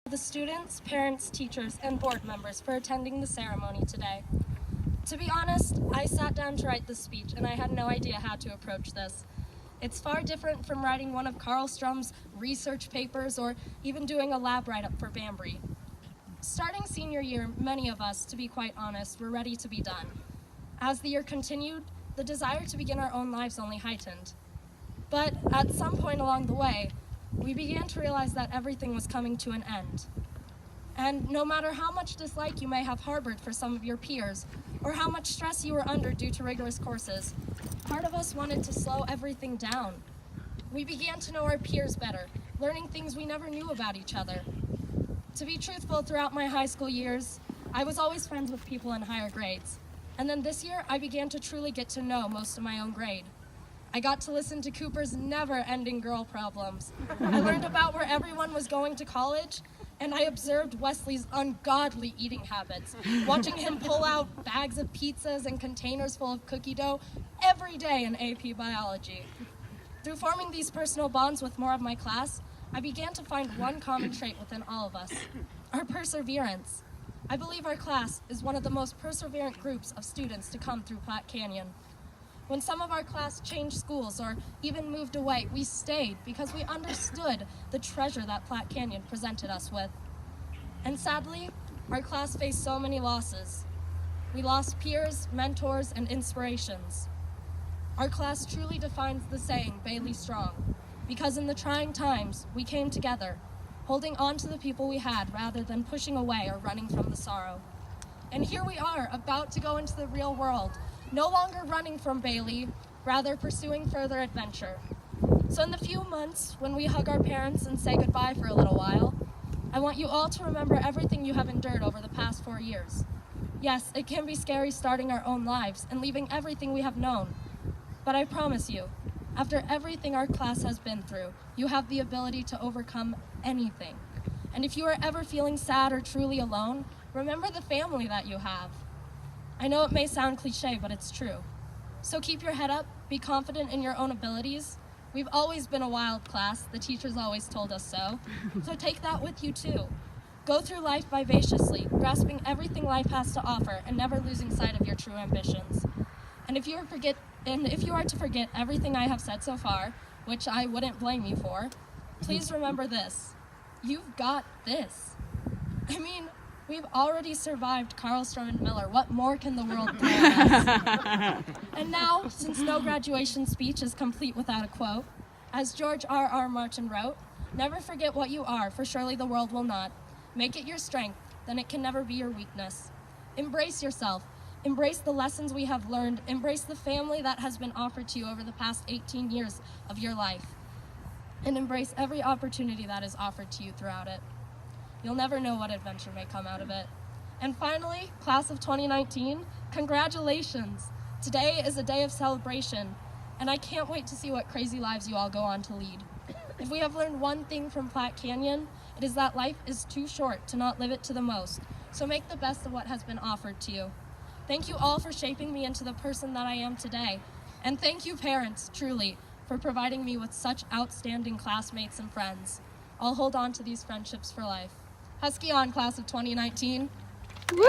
the students, parents, teachers, and board members for attending the ceremony today. To be honest, I sat down to write this speech and I had no idea how to approach this. It's far different from writing one of Carl Strum's research papers or even doing a lab write-up for Banbury. Starting senior year, many of us, to be quite honest, were ready to be done. As the year continued, the desire to begin our own lives only heightened. But at some point along the way, we began to realize that everything was coming to an end. And no matter how much dislike you may have harbored for some of your peers, or how much stress you were under due to rigorous courses, part of us wanted to slow everything down. We began to know our peers better, learning things we never knew about each other. To be truthful, throughout my high school years, I was always friends with people in higher grades. And then this year, I began to truly get to know most of my own grade. I got to listen to Cooper's never-ending girl problems. I learned about where everyone was going to college, and I observed Wesley's ungodly eating habits, watching him pull out bags of pizzas and containers full of cookie dough every day in AP Biology. Through forming these personal bonds with more of my class, I began to find one common trait within all of us: our perseverance. I believe our class is one of the most perseverant groups of students to come through Platte Canyon. When some of our class changed schools or even moved away, we stayed because we understood the treasure that Platte Canyon presented us with. And sadly, our class faced so many losses. We lost peers, mentors, and inspirations. Our class truly defines the saying, Bailey Strong, because in the trying times, we came together, holding on to the people we had rather than pushing away or running from the sorrow. And here we are, about to go into the real world, no longer running from Bailey, rather pursuing further adventure. So in the few months when we hug our parents and say goodbye for a little while, I want you all to remember everything you have endured over the past 4 years. Yes, it can be scary starting our own lives and leaving everything we have known, but I promise you, after everything our class has been through, you have the ability to overcome anything. And if you are ever feeling sad or truly alone, remember the family that you have. I know it may sound cliche, but it's true. So keep your head up, be confident in your own abilities. We've always been a wild class, the teachers always told us so. So take that with you too. Go through life vivaciously, grasping everything life has to offer and never losing sight of your true ambitions. And if you are to forget everything I have said so far, which I wouldn't blame you for, please remember this: you've got this. I mean, we've already survived Carl Strum and Miller. What more can the world throw at us? And now, since no graduation speech is complete without a quote, as George R.R. Martin wrote, "Never forget what you are, for surely the world will not. Make it your strength, then it can never be your weakness." Embrace yourself. Embrace the lessons we have learned. Embrace the family that has been offered to you over the past 18 years of your life. And embrace every opportunity that is offered to you throughout it. You'll never know what adventure may come out of it. And finally, class of 2019, congratulations! Today is a day of celebration, and I can't wait to see what crazy lives you all go on to lead. If we have learned one thing from Platte Canyon, it is that life is too short to not live it to the most, so make the best of what has been offered to you. Thank you all for shaping me into the person that I am today, and thank you parents, truly, for providing me with such outstanding classmates and friends. I'll hold on to these friendships for life. Husky on, class of 2019. Woo!